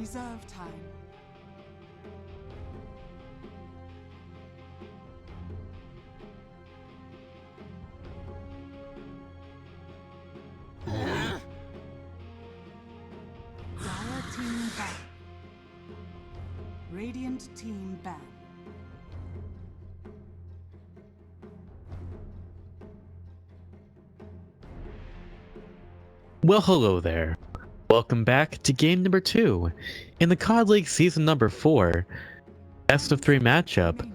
Reserve time. Dire team ban. Radiant team ban. Well, hello there. Welcome back to game number 2 in the KOD League season number 4, best of 3 matchup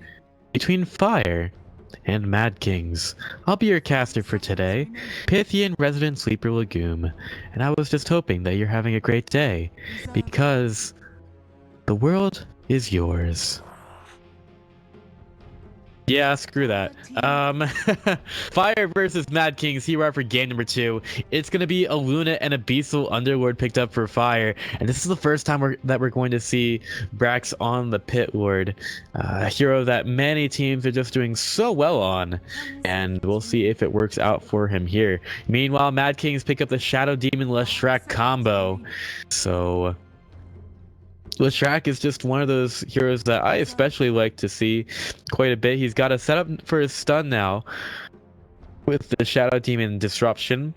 between Fire and Mad Kings. I'll be your caster for today, Pythian Resident Sleeper Legume, and I was just hoping that you're having a great day, because the world is yours. Yeah, screw that. Fire versus Mad Kings. Here we are for game number 2. It's going to be a Luna and Abyssal Underlord picked up for Fire. And this is the first time that we're going to see Brax on the Pit Lord. A hero that many teams are just doing so well on. And we'll see if it works out for him here. Meanwhile, Mad Kings pick up the Shadow Demon Leshrac combo. So Leshrac is just one of those heroes that I especially like to see quite a bit. He's got a setup for his stun now with the Shadow Demon Disruption.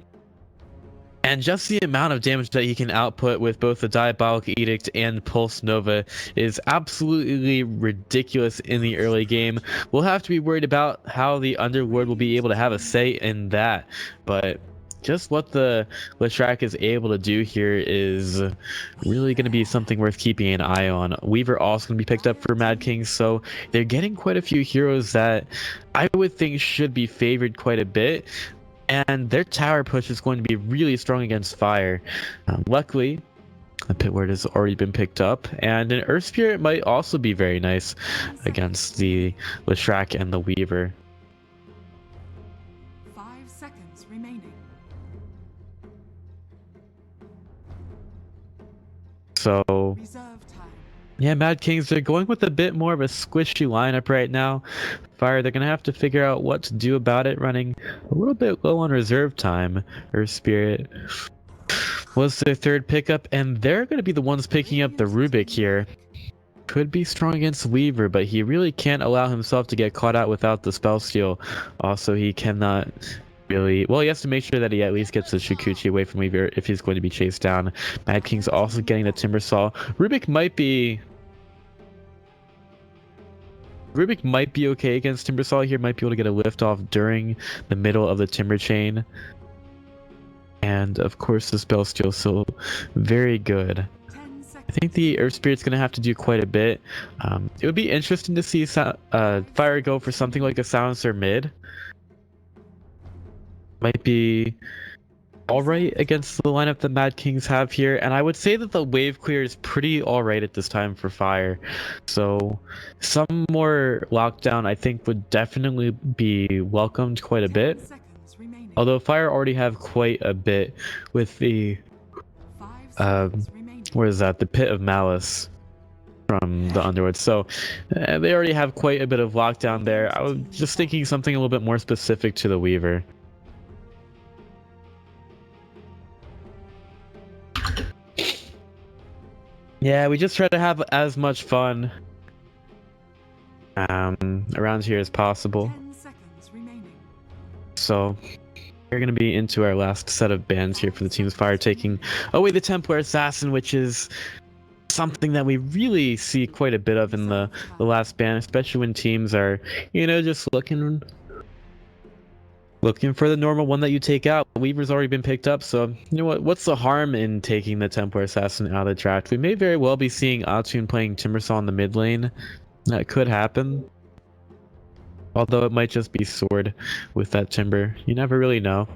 And just the amount of damage that he can output with both the Diabolic Edict and Pulse Nova is absolutely ridiculous in the early game. We'll have to be worried about how the Underlord will be able to have a say in that. But just what the Leshrac is able to do here is really going to be something worth keeping an eye on. Weaver also going to be picked up for Mad Kings, so they're getting quite a few heroes that I would think should be favored quite a bit. And their tower push is going to be really strong against Fire. Luckily, the Pit Lord has already been picked up, and an Earth Spirit might also be very nice against the Leshrac and the Weaver. 5 seconds remaining. So Reserve time. yeah, Mad Kings, they're going with a bit more of a squishy lineup right now. Fire, they're going to have to figure out what to do about it, running a little bit low on reserve time. Earth Spirit was their third pickup, and they're going to be the ones picking up the Rubik here. Could be strong against Weaver, but he really can't allow himself to get caught out without the spell steal. Also, he cannot really, well, he has to make sure that he at least gets the Shukuchi away from Weaver if he's going to be chased down. Mad King's also getting the Timbersaw. Rubik might be okay against Timbersaw here, might be able to get a lift off during the middle of the Timber Chain. And of course the spell steal still very good. I think the Earth Spirit's going to have to do quite a bit. It would be interesting to see Fire go for something like a Silencer mid. Might be alright against the lineup that Mad Kings have here, and I would say that the wave clear is pretty alright at this time for Fire. So some more lockdown I think would definitely be welcomed quite a bit. Although Fire already have quite a bit with the what is that? The Pit of Malice from the Underworld. So they already have quite a bit of lockdown there. I was just thinking something a little bit more specific to the Weaver. Yeah, we just try to have as much fun around here as possible. 10 seconds remaining. So we're going to be into our last set of bans here for the team's Fire, taking away the Templar Assassin, which is something that we really see quite a bit of in the last ban, especially when teams are, you know, just looking for the normal one that you take out. Weaver's already been picked up, so you know what? What's the harm in taking the Templar Assassin out of the draft? We may very well be seeing Atun playing Timbersaw in the mid lane. That could happen. Although it might just be Sword with that Timber. You never really know.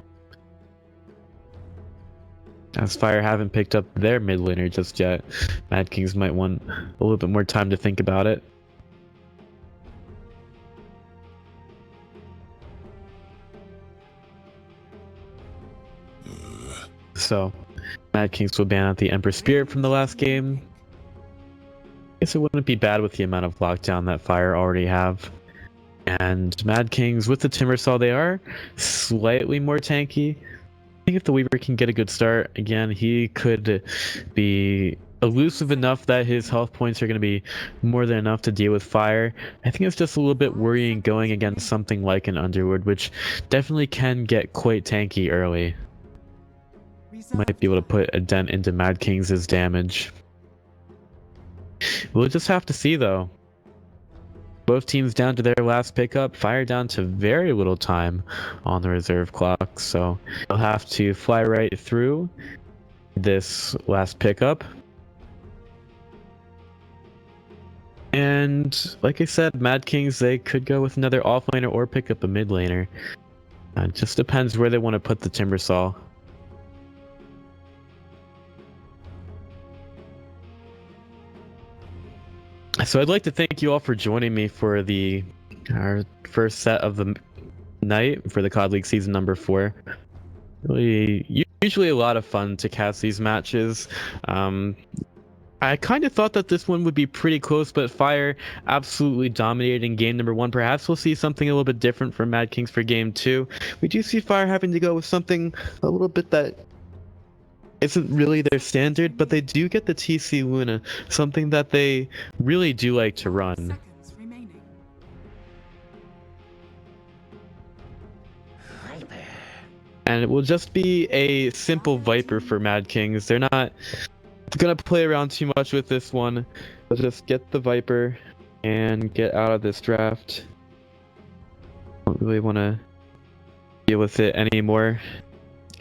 As Fire haven't picked up their mid laner just yet, Mad Kings might want a little bit more time to think about it. So, Mad Kings will ban out the Emperor Spirit from the last game. I guess it wouldn't be bad with the amount of lockdown that Fire already have. And Mad Kings with the Timbersaw, they are slightly more tanky. I think if the Weaver can get a good start, again, he could be elusive enough that his health points are going to be more than enough to deal with fire. I think it's just a little bit worrying going against something like an Underlord, which definitely can get quite tanky early. Might be able to put a dent into Mad Kings' damage. We'll just have to see though. Both teams down to their last pickup, fire down to very little time on the reserve clock, so they'll have to fly right through this last pickup. And like I said, Mad Kings, they could go with another offlaner or pick up a mid laner. It just depends where they want to put the Timbersaw. So I'd like to thank you all for joining me for our first set of the night for the KOD League season number 4. Really, usually a lot of fun to cast these matches. I kind of thought that this one would be pretty close, but Fire absolutely dominated in game number 1. Perhaps we'll see something a little bit different from Mad Kings for game 2. We do see Fire having to go with something a little bit that isn't really their standard, but they do get the TC Luna, something that they really do like to run. Seconds remaining. And it will just be a simple Viper for Mad Kings. They're not gonna play around too much with this one. They'll just get the Viper and get out of this draft. Don't really want to deal with it anymore.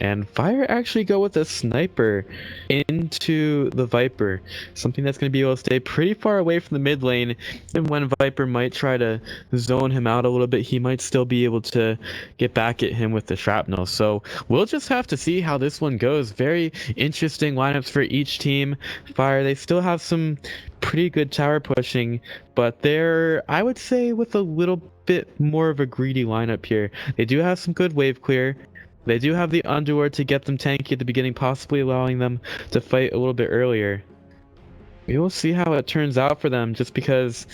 And Fire actually go with a sniper into the Viper, something that's going to be able to stay pretty far away from the mid lane. And when Viper might try to zone him out a little bit, he might still be able to get back at him with the shrapnel. So we'll just have to see how this one goes. Very interesting lineups for each team. Fire, they still have some pretty good tower pushing, but they're, I would say, with a little bit more of a greedy lineup here. They do have some good wave clear. They do have the Underlord to get them tanky at the beginning, possibly allowing them to fight a little bit earlier. We will see how it turns out for them, just because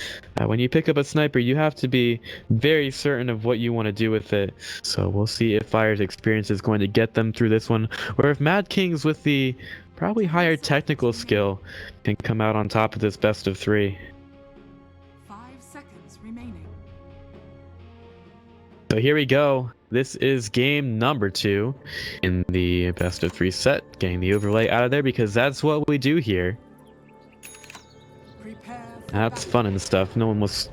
when you pick up a sniper, you have to be very certain of what you want to do with it. So we'll see if Fire's experience is going to get them through this one, or if Mad Kings with the probably higher technical skill can come out on top of this best of 3. 5 seconds remaining. So here we go. This is game number 2 in the best of 3 set. Getting the overlay out of there because that's what we do here. That's fun and stuff. No one wants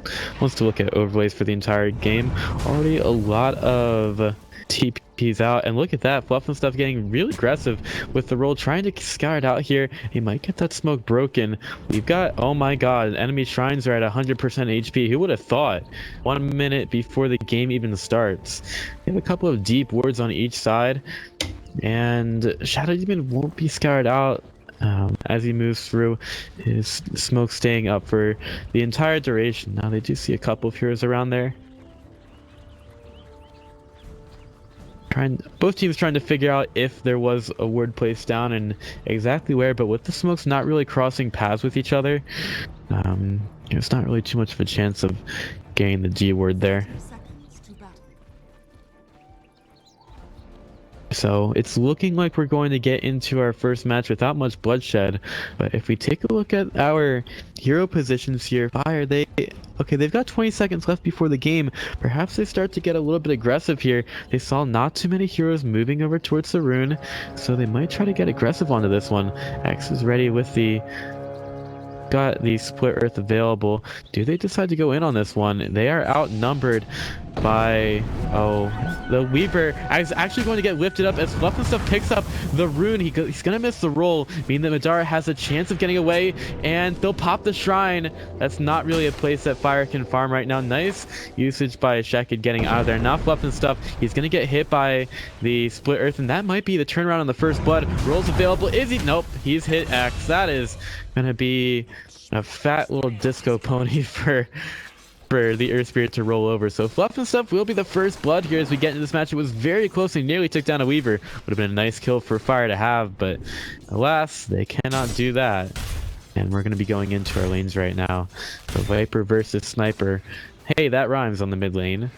to look at overlays for the entire game. Already a lot of TPs out, and look at that, Fluff and stuff getting really aggressive with the roll, trying to scout it out here. He might get that smoke broken. We've got, oh my god, enemy shrines are at 100% HP. Who would have thought? 1 minute before the game even starts. We have a couple of deep wards on each side, and Shadow Demon won't be scoured out as he moves through. His smoke staying up for the entire duration. Now they do see a couple of heroes around there. Both teams trying to figure out if there was a ward placed down and exactly where, but with the smokes not really crossing paths with each other, it's not really too much of a chance of getting the G word there. So it's looking like we're going to get into our first match without much bloodshed. But if we take a look at our hero positions here, Fire, they've got 20 seconds left before the game. Perhaps they start to get a little bit aggressive here. They saw not too many heroes moving over towards the rune, so they might try to get aggressive onto this one. X is ready with got the split earth available. Do they decide to go in on this one? They are outnumbered by, the Weaver is actually going to get lifted up as Fluff and Stuff picks up the rune. He's gonna miss the roll, meaning that Madara has a chance of getting away, and they'll pop the shrine. That's not really a place that Fire can farm right now. Nice usage by Shekid getting out of there. Now Fluff and Stuff, he's gonna get hit by the split earth, and that might be the turnaround on the first blood. Rolls available. Is he? Nope, he's hit X. That is gonna be a fat little disco pony for the Earth Spirit to roll over. So Fluff and Stuff will be the first blood here as we get into this match. It was very close and nearly took down a Weaver. Would have been a nice kill for Fire to have, but alas, they cannot do that. And we're going to be going into our lanes right now. So Viper versus Sniper. Hey, that rhymes on the mid lane.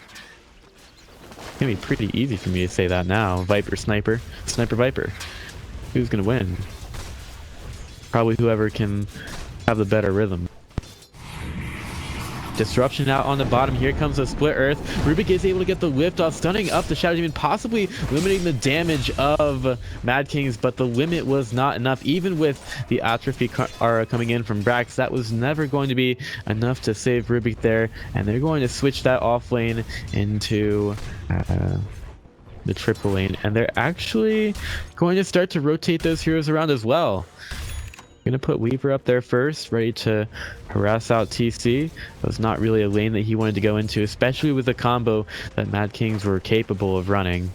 It's going to be pretty easy for me to say that now. Viper, Sniper, Sniper, Viper. Who's going to win? Probably whoever can have the better rhythm. Disruption out on the bottom. Here comes the split earth. Rubik is able to get the lift off, stunning up the Shadow Demon, possibly limiting the damage of Mad Kings, but the limit was not enough. Even with the atrophy coming in from Brax, that was never going to be enough to save Rubik there, and they're going to switch that off lane into the triple lane, and they're actually going to start to rotate those heroes around as well. Gonna put Weaver up there first, ready to harass out TC. It was not really a lane that he wanted to go into, especially with the combo that Mad Kings were capable of running.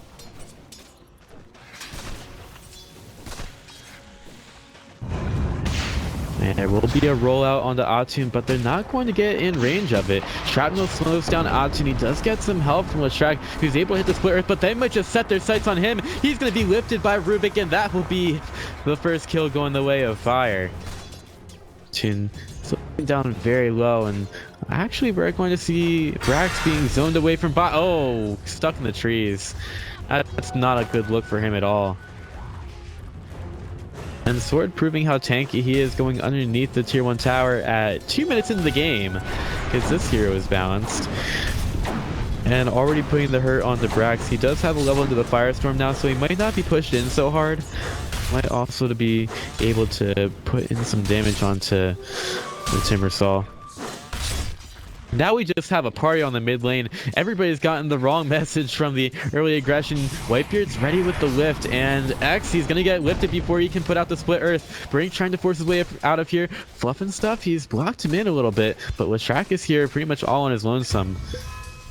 And there will be a rollout onto Atun, but they're not going to get in range of it. Shrapnel slows down Atun. He does get some help from Leshrac, who's able to hit the split earth, but they might just set their sights on him. He's going to be lifted by Rubik, and that will be the first kill going the way of Fire. Atun slowing down very low, and actually we're going to see Brax being zoned away from bot. Oh, stuck in the trees. That's not a good look for him at all. And Sword proving how tanky he is, going underneath the tier 1 tower at 2 minutes into the game, because this hero is balanced. And already putting the hurt onto Brax. He does have a level into the Firestorm now, so he might not be pushed in so hard. Might also to be able to put in some damage onto the Timbersaw. Now we just have a party on the mid lane. Everybody's gotten the wrong message from the early aggression. Whitebeard's ready with the lift, and X, he's gonna get lifted before he can put out the split earth. Brink trying to force his way out of here. Fluff and stuff, he's blocked him in a little bit, but Leshrac is here pretty much all on his lonesome.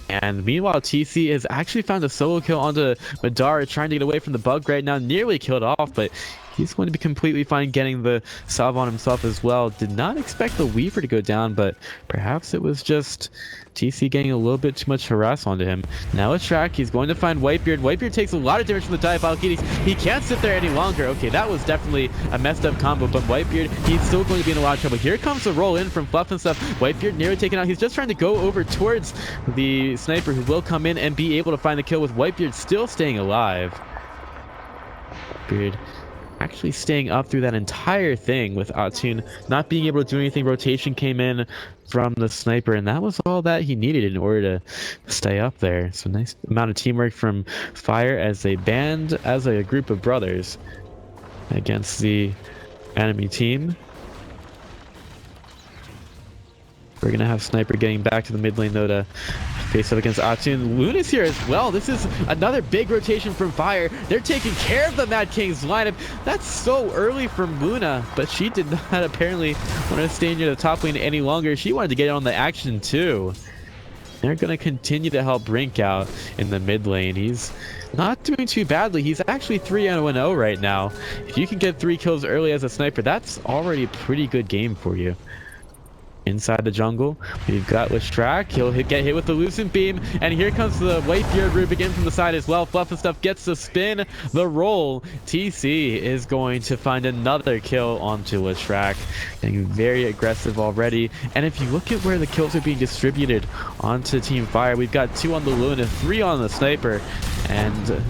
And meanwhile, TC has actually found a solo kill onto Madara, trying to get away from the bug right now, nearly killed off, but he's going to be completely fine getting the salve on himself as well. Did not expect the Weaver to go down, but perhaps it was just TC getting a little bit too much harass onto him. Now it's Shrek. He's going to find Whitebeard. Whitebeard takes a lot of damage from the Diabolic Edicts. He can't sit there any longer. Okay, that was definitely a messed up combo, but Whitebeard, he's still going to be in a lot of trouble. Here comes the roll in from Fluff and stuff. Whitebeard nearly taken out. He's just trying to go over towards the sniper, who will come in and be able to find the kill, with Whitebeard still staying alive. Whitebeard actually staying up through that entire thing, with Atun not being able to do anything. Rotation came in from the sniper, and that was all that he needed in order to stay up there. So nice amount of teamwork from Fire as a band, as a group of brothers against the enemy team. We're gonna have Sniper getting back to the mid lane though to face up against Atun. Luna's here as well. This is another big rotation from Fire. They're taking care of the Mad Kings lineup. That's so early from Luna, but she did not apparently want to stay near the top lane any longer. She wanted to get on the action too. They're going to continue to help Brink out in the mid lane. He's not doing too badly. He's actually 3-0 right now. If you can get 3 kills early as a sniper, that's already a pretty good game for you. Inside the jungle, we've got Leshrac. He'll get hit with the Lucent Beam, and here comes the Whitebeard Rubik in from the side as well. Fluff and stuff gets the spin, the roll. TC is going to find another kill onto Leshrac, getting very aggressive already. And if you look at where the kills are being distributed onto Team Fire, we've got 2 on the Luna, 3 on the Sniper, and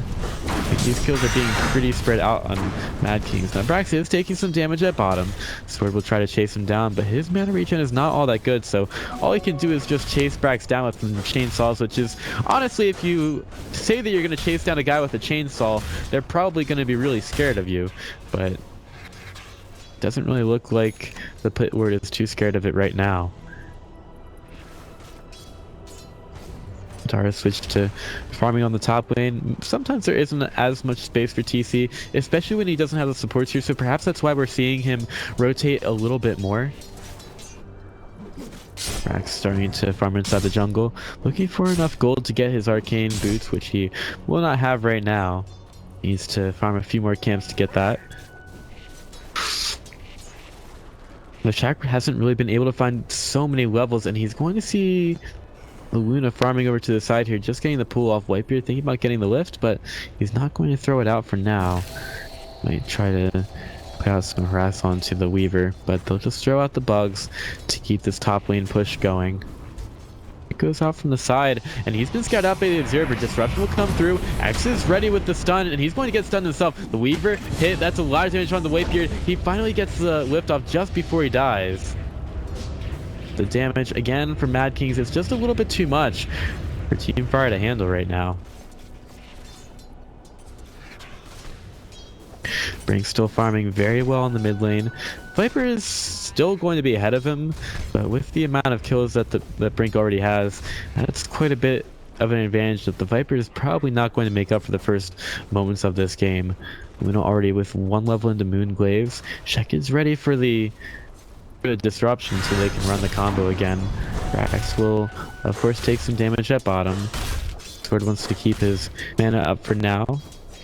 these kills are being pretty spread out on Mad Kings. Now Brax is taking some damage at bottom. Sword will try to chase him down, but his mana regen is not all that good, so all he can do is just chase Brax down with some chainsaws, which is, honestly, if you say that you're going to chase down a guy with a chainsaw, they're probably going to be really scared of you, but doesn't really look like the pit word is too scared of it right now. Tara switched to farming on the top lane. Sometimes there isn't as much space for TC, especially when he doesn't have the supports here, so perhaps that's why we're seeing him rotate a little bit more. Brax starting to farm inside the jungle, looking for enough gold to get his arcane boots, which he will not have right now. Needs to farm a few more camps to get that. Leshrac hasn't really been able to find so many levels, and he's going to see Luna farming over to the side here, just getting the pull off Whitebeard, thinking about getting the lift, but he's not going to throw it out for now. Might try to put out some harass onto the Weaver, but they'll just throw out the bugs to keep this top lane push going. It goes out from the side, and he's been scouted out by the observer. Disruption will come through. X is ready with the stun, and he's going to get stunned himself. The Weaver hit. That's a lot of damage on the Whitebeard. He finally gets the lift off just before he dies. The damage again from Mad Kings is just a little bit too much for Team Fire to handle right now. Brink's still farming very well in the mid lane. Viper is still going to be ahead of him, but with the amount of kills that Brink already has, that's quite a bit of an advantage that the Viper is probably not going to make up for the first moments of this game. Luna already with 1 level into Moonglaves. Shek is ready for the disruption so they can run the combo again. Rax will of course take some damage at bottom. Sword wants to keep his mana up for now,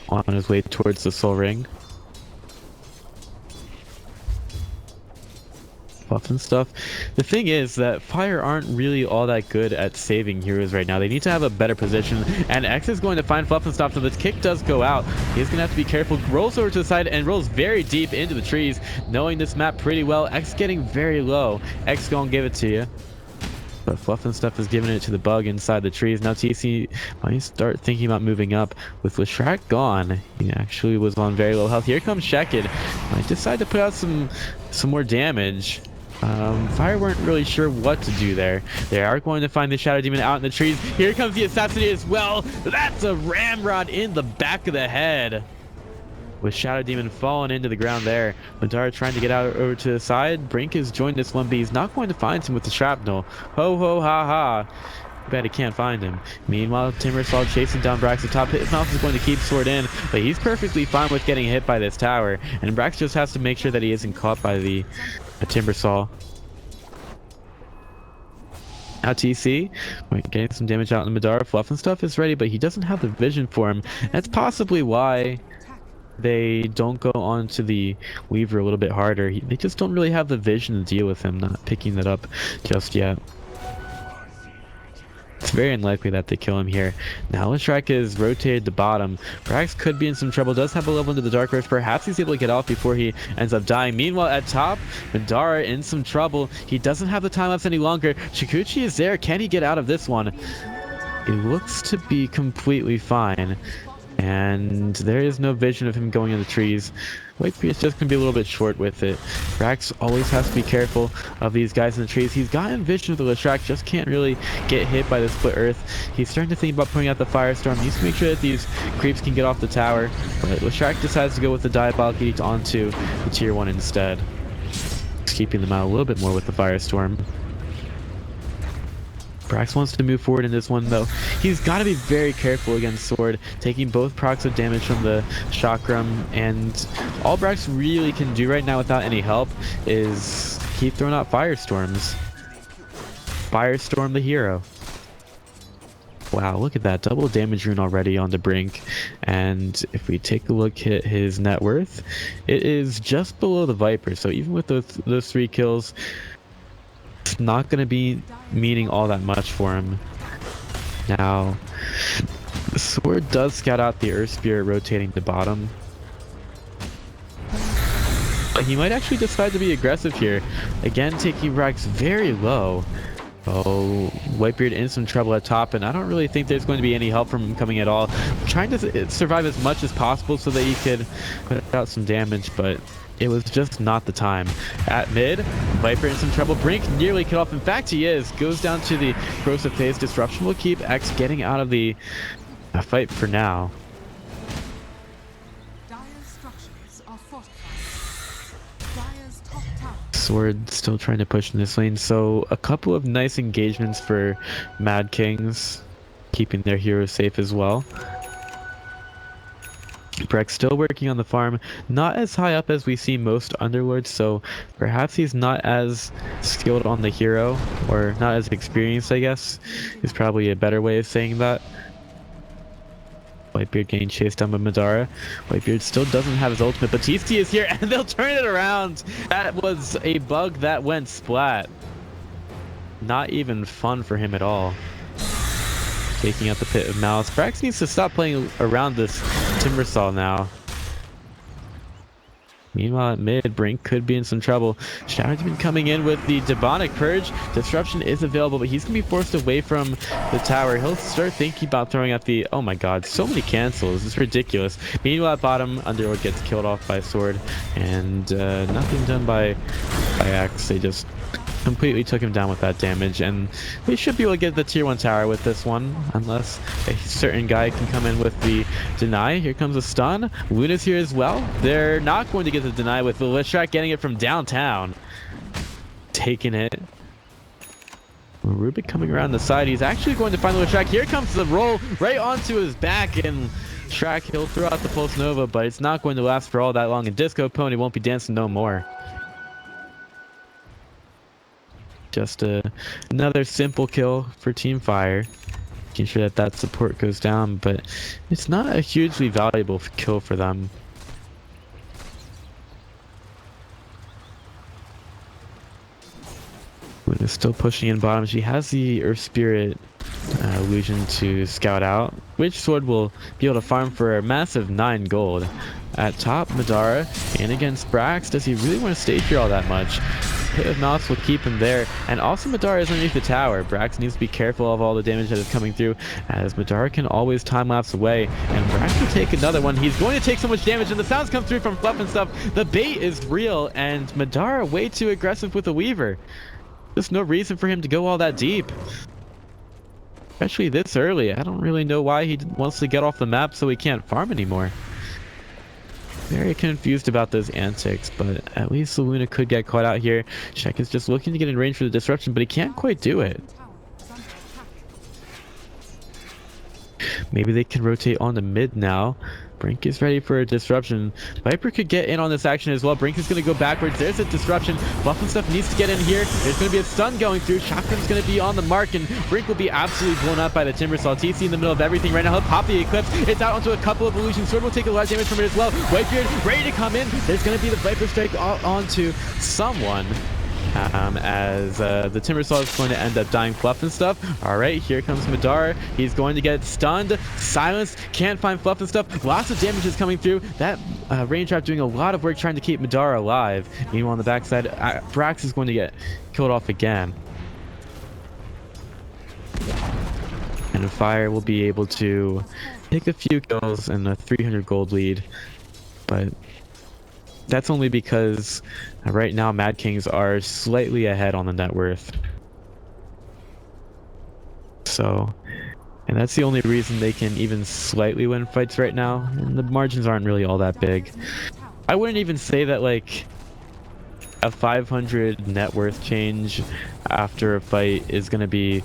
on his way towards the Soul Ring. Buff and stuff. The thing is that Fire aren't really all that good at saving heroes right now. They need to have a better position, and X is going to find Fluff and Stop, so the kick does go out. He's gonna have to be careful. Rolls over to the side and rolls very deep into the trees, knowing this map pretty well. X getting very low. X gonna give it to you, but Fluff and Stuff is giving it to the bug inside the trees. Now TC might start thinking about moving up. With Leshrac gone, he actually was on very low health. Here comes Shekid. Might decide to put out some more damage. Fire weren't really sure what to do there. They are going to find the Shadow Demon out in the trees. Here comes the Assassinate as well. That's a Ramrod in the back of the head. With Shadow Demon falling into the ground there. Madara trying to get out over to the side. Brink has joined this one, but he's not going to find him with the shrapnel. Ho ho ha ha. Bet he can't find him. Meanwhile, Timbersaw chasing down Brax at top. His mouth is going to keep Sword in, but he's perfectly fine with getting hit by this tower. And Brax just has to make sure that he isn't caught by the Timbersaw. Now TC, getting some damage out in the Madara. Fluff and Stuff is ready, but he doesn't have the vision for him. That's possibly why they don't go on to the Weaver a little bit harder. They just don't really have the vision to deal with him, not picking that up just yet. It's very unlikely that they kill him here. Now Leshrac is rotated to bottom. Brax could be in some trouble, does have a level into the Dark Rift. Perhaps he's able to get off before he ends up dying. Meanwhile, at top, Madara in some trouble. He doesn't have the time lapse any longer. Shikuchi is there. Can he get out of this one? It looks to be completely fine. And there is no vision of him going in the trees. Whitebeard's just gonna be a little bit short with it. Brax always has to be careful of these guys in the trees. He's gotten vision of the Leshrac, just can't really get hit by the split earth. He's starting to think about putting out the Firestorm. He needs to make sure that these creeps can get off the tower. But Leshrac decides to go with the Diabolic Edict onto the tier 1 instead. Just keeping them out a little bit more with the Firestorm. Brax wants to move forward in this one though. He's got to be very careful against Sword, taking both procs of damage from the Chakram, and all Brax really can do right now without any help is keep throwing out Firestorms. Firestorm the hero. Wow, look at that. Double damage rune already on the Brink. And if we take a look at his net worth, it is just below the Viper. So even with those 3 kills, it's not going to be meaning all that much for him. Now, the Sword does scout out the Earth Spirit rotating to bottom. But he might actually decide to be aggressive here. Again, taking Brax very low. Oh, Whitebeard in some trouble at top, and I don't really think there's going to be any help from him coming at all. Trying to survive as much as possible so that he could put out some damage, but it was just not the time. At mid, Viper in some trouble. Brink nearly cut off. In fact, he is. Goes down to the corrosive phase. Disruption will keep X getting out of the fight for now. Dire's structures are fortified. Dire's top tower. Sword still trying to push in this lane. So a couple of nice engagements for Mad Kings, keeping their heroes safe as well. Brex still working on the farm, not as high up as we see most Underlords, so perhaps he's not as skilled on the hero, or not as experienced, I guess, is probably a better way of saying that. Whitebeard getting chased down by Madara. Whitebeard still doesn't have his ultimate, but TC is here, and they'll turn it around! That was a bug that went splat. Not even fun for him at all. Taking out the Pit of Malice. Brax needs to stop playing around this Timbersaw now. Meanwhile, at mid, Brink could be in some trouble. Shadow's been coming in with the Demonic Purge. Disruption is available, but he's going to be forced away from the tower. He'll start thinking about throwing out the... Oh my god, so many cancels. It's ridiculous. Meanwhile, at bottom, Underlord gets killed off by sword. And nothing done by axe. They just completely took him down with that damage, and they should be able to get the tier 1 tower with this one, unless a certain guy can come in with the deny. Here comes a stun. Luna's here as well. They're not going to get the deny with the Lishrak getting it from downtown, taking it. Rubik coming around the side. He's actually going to find the Lishrak. Here comes the roll right onto his back, and Shrek, he'll throw out the Pulse Nova, but it's not going to last for all that long, and Disco Pony won't be dancing no more. Just another simple kill for Team Fire, making sure that that support goes down, but it's not a hugely valuable kill for them. Luna's still pushing in bottom. She has the Earth Spirit illusion to scout out, which sword will be able to farm for a massive 9 gold. At top, Madara, and against Brax, does he really want to stay here all that much? Hit of Mouse will keep him there, and also Madara is underneath the tower. Brax needs to be careful of all the damage that is coming through, as Madara can always time-lapse away, and Brax will take another one. He's going to take so much damage, and the sounds come through from Fluff and stuff. The bait is real, and Madara way too aggressive with the Weaver. There's no reason for him to go all that deep, especially this early. I don't really know why he wants to get off the map so he can't farm anymore. Very confused about those antics, but at least Luna could get caught out here. Shek is just looking to get in range for the disruption, but he can't quite do it. Maybe they can rotate on the mid now. Brink is ready for a disruption. Viper could get in on this action as well. Brink is going to go backwards. There's a disruption. Buff and stuff needs to get in here. There's going to be a stun going through. Shotgun's going to be on the mark, and Brink will be absolutely blown up by the Timbersaw. TC in the middle of everything right now. He'll pop the Eclipse. It's out onto a couple of illusions. Sword will take a lot of damage from it as well. Whitebeard ready to come in. There's going to be the Viper strike onto someone. As the Timbersaw is going to end up dying. Fluff and stuff. Alright, here comes Madara. He's going to get stunned. Silenced. Can't find Fluff and stuff. Lots of damage is coming through. That range trap doing a lot of work trying to keep Madara alive. Meanwhile, on the backside, Brax is going to get killed off again. And Fire will be able to pick a few kills and a 300 gold lead. But that's only because right now Mad Kings are slightly ahead on the net worth. So, and that's the only reason they can even slightly win fights right now. And the margins aren't really all that big. I wouldn't even say that like a 500 net worth change after a fight is going to be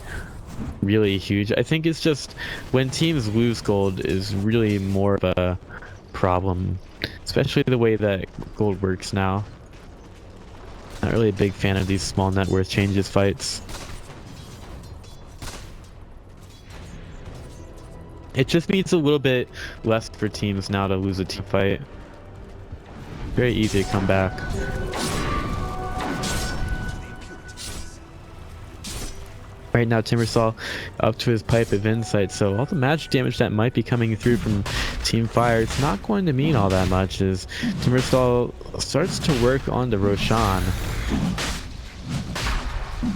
really huge. I think it's just when teams lose gold is really more of a problem. Especially the way that gold works now. Not really a big fan of these small net worth changes fights. It just means a little bit less for teams now to lose a team fight. Very easy to come back. Right now, Timbersaw up to his Pipe of Insight, so all the magic damage that might be coming through from Team Fire, it's not going to mean all that much as Timbersaw starts to work on the Roshan.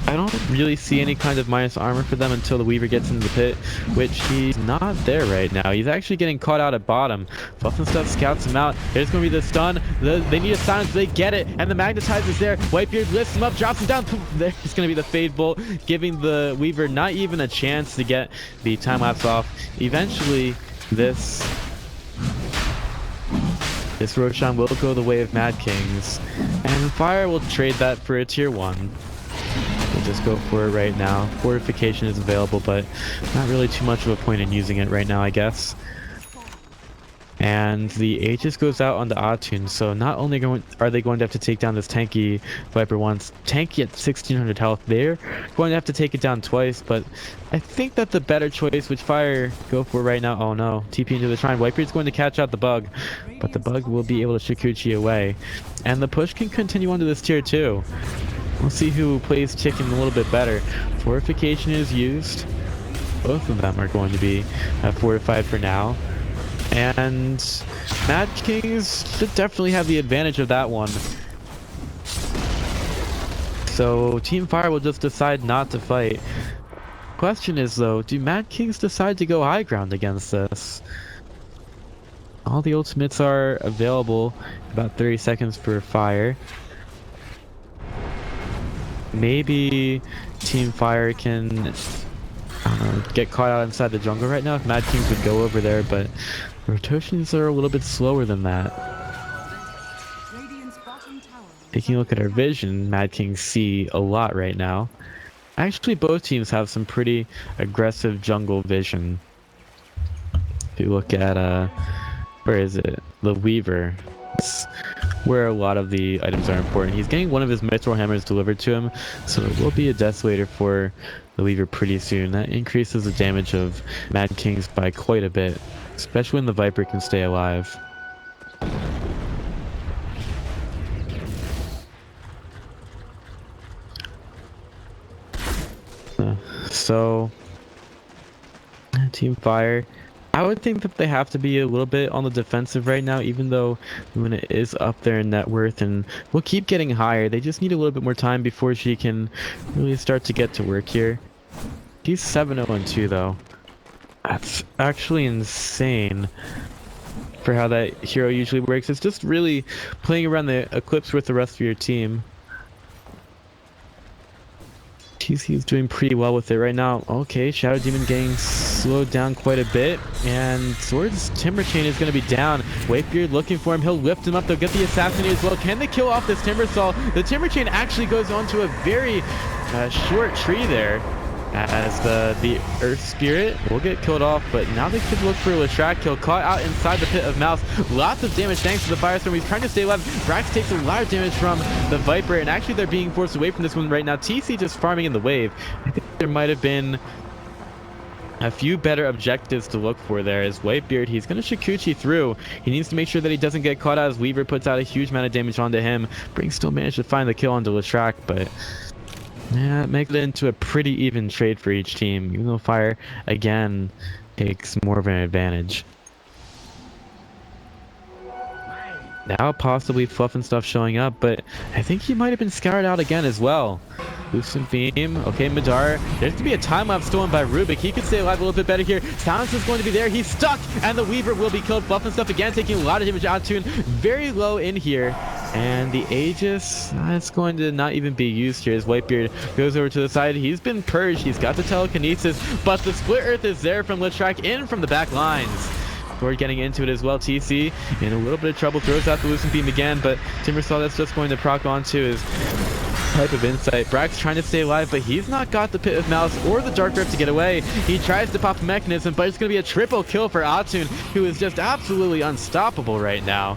I don't really see any kind of minus armor for them until the Weaver gets into the pit, which he's not there right now. He's actually getting caught out at bottom. Fluff and stuff scouts him out. There's going to be the stun. They need a silence. They get it. And the Magnetize is there. Whitebeard lifts him up, drops him down. There's going to be the Fade Bolt, giving the Weaver not even a chance to get the time-lapse off. Eventually, this Roshan will go the way of Mad Kings. And Fire will trade that for a tier 1. We'll just go for it right now. Fortification is available, but not really too much of a point in using it right now, I guess. And the Aegis goes out on the Atun, so not only are they going to have to take down this tanky Viper once, tanky at 1600 health, they're going to have to take it down twice, but I think that the better choice, which Fire go for right now, oh no, TP into the Shrine. Whitebeard's going to catch out the Bug, but the Bug will be able to Shikuchi away. And the push can continue onto this tier 2. We'll see who plays chicken a little bit better. Fortification is used. Both of them are going to be fortified for now. And Mad Kings should definitely have the advantage of that one. So Team Fire will just decide not to fight. Question is though, do Mad Kings decide to go high ground against this? All the ultimates are available, about 30 seconds for Fire. Maybe Team Fire can, I don't know, get caught out inside the jungle right now if Mad Kings would go over there, but rotations are a little bit slower than that. Radiant's bottom tower is Taking a look at under our vision, Mad Kings see a lot right now. Actually, both teams have some pretty aggressive jungle vision. If you look at, where is it? The Weaver. It's where a lot of the items are important. He's getting one of his mithril hammers delivered to him, so it will be a Desolator for the Weaver pretty soon. That increases the damage of Mad Kings by quite a bit, especially when the Viper can stay alive. So, Team Fire, I would think that they have to be a little bit on the defensive right now, even though Luna is up there in net worth and will keep getting higher. They just need a little bit more time before she can really start to get to work here. She's 7-0-2 though. That's actually insane for how that hero usually works. It's just really playing around the Eclipse with the rest of your team. TC's doing pretty well with it right now. Okay, Shadow Demon getting slowed down quite a bit, and Sword's Timber Chain is going to be down. Wakebeard looking for him. He'll lift him up. They'll get the Assassinate as well. Can they kill off this Timber Saw? The Timber Chain actually goes onto a very short tree there, as the Earth Spirit will get killed off, but now they could look for a Leshrac kill. Caught out inside the Pit of Mouse. Lots of damage thanks to the Firestorm. He's trying to stay alive. Brax takes a lot of damage from the Viper, and actually they're being forced away from this one right now. TC just farming in the wave. I think there might have been a few better objectives to look for there. As Whitebeard, he's going to Shikuchi through. He needs to make sure that he doesn't get caught out as Weaver puts out a huge amount of damage onto him. Brink still managed to find the kill onto Leshrac, but yeah, it makes it into a pretty even trade for each team, even though Fire, again, takes more of an advantage. Now possibly Fluff and stuff showing up, but I think he might have been scoured out again as well. Lucent Beam, okay, Madara. There's going to be a time lapse stolen by Rubik. He could stay alive a little bit better here. Silence is going to be there. He's stuck, and the Weaver will be killed. Fluff and stuff again taking a lot of damage out to him. Very low in here. And the Aegis, it's going to not even be used here as Whitebeard goes over to the side. He's been purged. He's got the telekinesis, but the Split Earth is there from Leshrac in from the back lines. Sword getting into it as well. TC in a little bit of trouble, throws out the Lucent Beam again, but Timbersaw that's just going to proc onto his type of insight. Brax trying to stay alive, but he's not got the Pit of Mouse or the Dark Rift to get away. He tries to pop a mechanism, but it's going to be a triple kill for Atun, who is just absolutely unstoppable right now.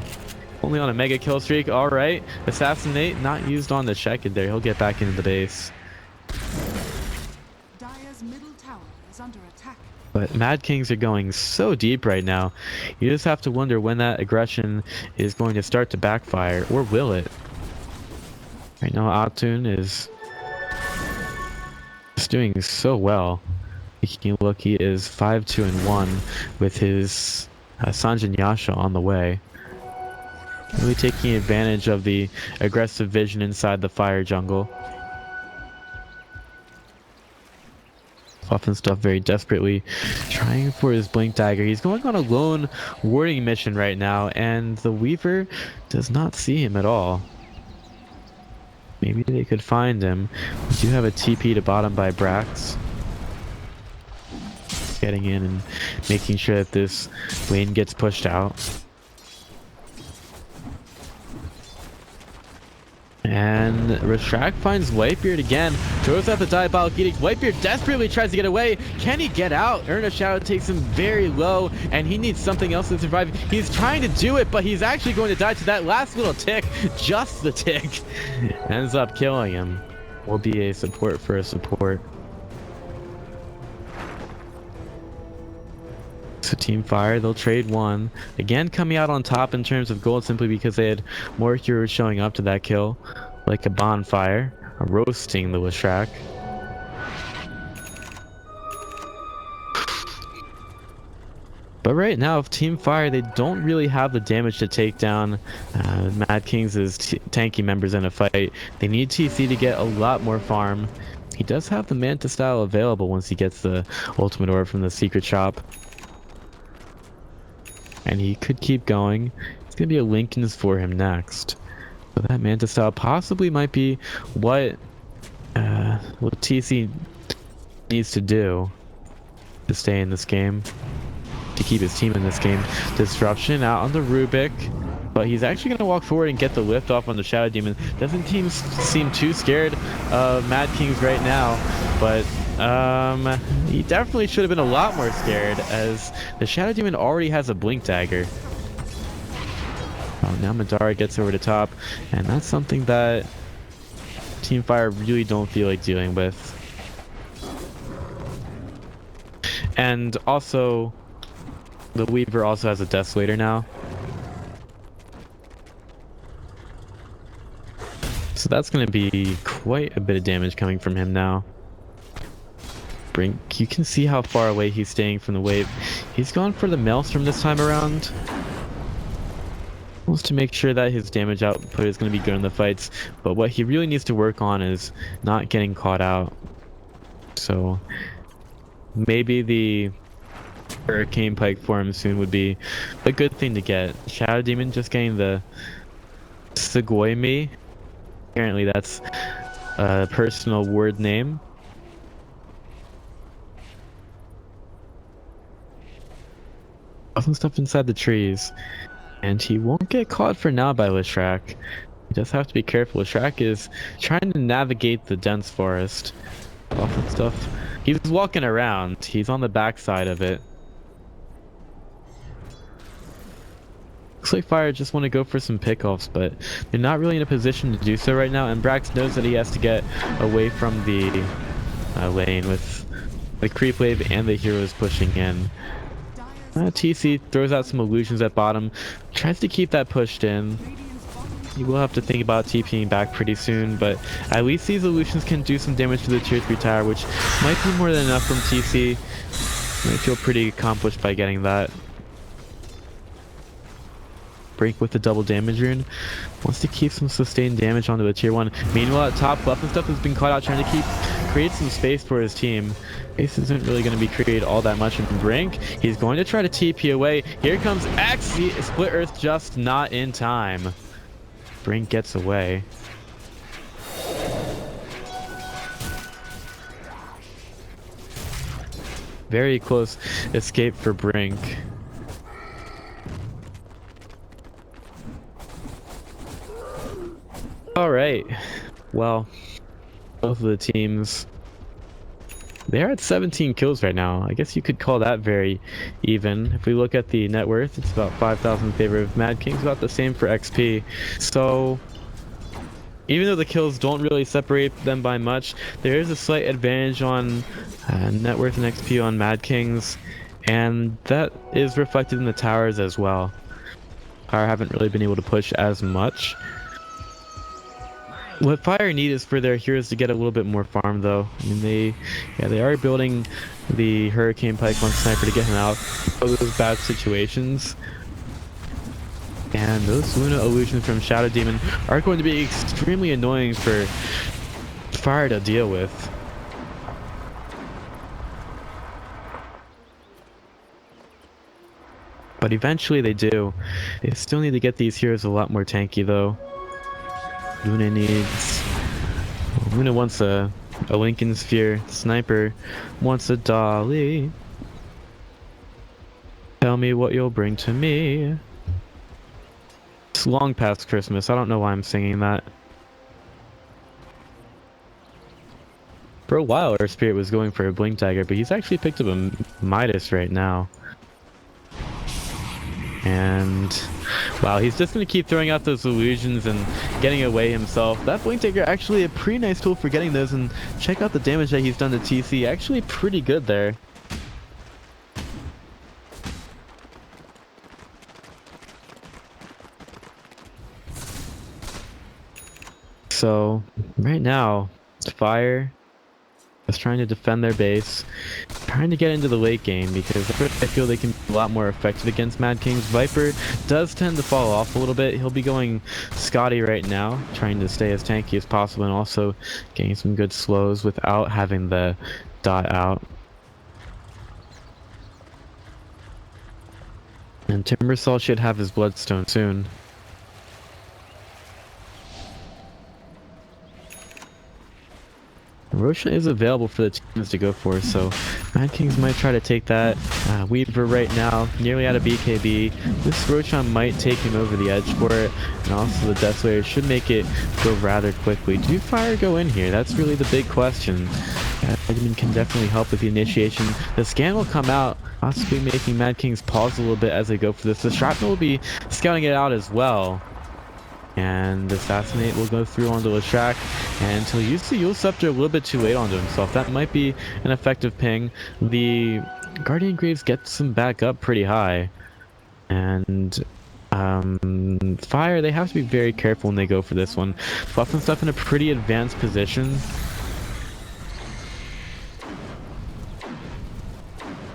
Only on a mega kill streak. All right, Assassinate not used on the check-in there. He'll get back into the base. Dire's middle tower is under attack. But Mad Kings are going so deep right now. You just have to wonder when that aggression is going to start to backfire, or will it? Right now, Atun is just doing so well. You can look, he is 5-2-1 with his Sanjin Yasha on the way. Really taking advantage of the aggressive vision inside the fire jungle. Fluff and stuff very desperately trying for his Blink Dagger. He's going on a lone warding mission right now, and the Weaver does not see him at all. Maybe they could find him. We do have a TP to bottom by Brax. Getting in and making sure that this lane gets pushed out. And Leshrac finds Whitebeard again, throws out the Diabolic Edict. Whitebeard desperately tries to get away. Can he get out? Earnest Shadow takes him very low, and he needs something else to survive. He's trying to do it, but he's actually going to die to that last little tick. Just the tick. Ends up killing him. Will be a support for a support. So Team Fire, they'll trade one. Again, coming out on top in terms of gold simply because they had more heroes showing up to that kill. Like a bonfire, roasting the Leshrac. But right now, Team Fire, they don't really have the damage to take down Mad Kings' tanky members in a fight. They need TC to get a lot more farm. He does have the Manta style available once he gets the ultimate orb from the secret shop. And he could keep going. It's going to be a Lincoln's for him next. But that Manta style possibly might be what TC needs to do to stay in this game, to keep his team in this game. Disruption out on the Rubik, but he's actually going to walk forward and get the lift off on the Shadow Demon. Doesn't seem too scared of Mad Kings right now, but he definitely should have been a lot more scared, as the Shadow Demon already has a Blink Dagger. Oh, now Madara gets over the top, and that's something that Team Fire really don't feel like dealing with. And also, the Weaver also has a Desolator now. So that's going to be quite a bit of damage coming from him now. Brink, you can see how far away he's staying from the wave. He's gone for the Maelstrom this time around. Wants to make sure that his damage output is going to be good in the fights. But what he really needs to work on is not getting caught out. So maybe the Hurricane Pike for him soon would be a good thing to get. Shadow Demon just getting the Sugoi-mi. Apparently that's a personal word name. Some stuff inside the trees. And he won't get caught for now by Leshrac. He does have to be careful. Leshrac is trying to navigate the dense forest. Awful stuff. He's walking around. He's on the backside of it. Looks like Fire just want to go for some pickoffs, but they're not really in a position to do so right now. And Brax knows that he has to get away from the lane with the creep wave and the heroes pushing in. TC throws out some illusions at bottom, tries to keep that pushed in. You will have to think about TPing back pretty soon, but at least these illusions can do some damage to the tier 3 tower, which might be more than enough from TC. Might feel pretty accomplished by getting that. Break with the double damage rune. Wants to keep some sustained damage onto the tier 1. Meanwhile, at top, Fluff and Stuff has been caught out trying to create some space for his team. Ace isn't really going to be created all that much in Brink. He's going to try to TP away. Here comes X. Split Earth just not in time. Brink gets away. Very close escape for Brink. Alright, well, both of the teams, they're at 17 kills right now. I guess you could call that very even. If we look at the net worth, it's about 5,000 in favor of Mad Kings, about the same for XP. So, even though the kills don't really separate them by much, there is a slight advantage on net worth and XP on Mad Kings, and that is reflected in the towers as well. Fire haven't really been able to push as much. What Fire need is for their heroes to get a little bit more farm, though. I mean, they are building the Hurricane Pike on Sniper to get him out of those bad situations. And those Luna illusions from Shadow Demon are going to be extremely annoying for Fire to deal with. But eventually they do. They still need to get these heroes a lot more tanky, though. Luna wants a Lincoln Sphere. Sniper wants a Dolly. Tell me what you'll bring to me. It's long past Christmas. I don't know why I'm singing that. For a while, our Spirit was going for a Blink Dagger, but he's actually picked up a Midas right now. And wow, he's just going to keep throwing out those illusions and getting away himself. That Blink Dagger actually a pretty nice tool for getting those, and check out the damage that he's done to TC. Actually pretty good there. So right now, Fire is trying to defend their base. trying to get into the late game because I feel they can be a lot more effective against Mad Kings. Viper does tend to fall off a little bit. He'll be going Scotty right now, trying to stay as tanky as possible and also getting some good slows without having the dot out. And Timbersaw should have his Bloodstone soon. Roshan is available for the teams to go for, so Mad Kings might try to take that. Weaver right now, nearly out of BKB. This Roshan might take him over the edge for it, and also the Desolator should make it go rather quickly. Do Fire go in here? That's really the big question. Edmund can definitely help with the initiation. The scan will come out, possibly making Mad Kings pause a little bit as they go for this. The Shrapnel will be scouting it out as well. And Assassinate will go through onto Leshrac, and he'll use the Yule Scepter a little bit too late onto himself. That might be an effective ping. The Guardian Graves gets him back up pretty high. And Fire, they have to be very careful when they go for this one. Fluff and stuff in a pretty advanced position.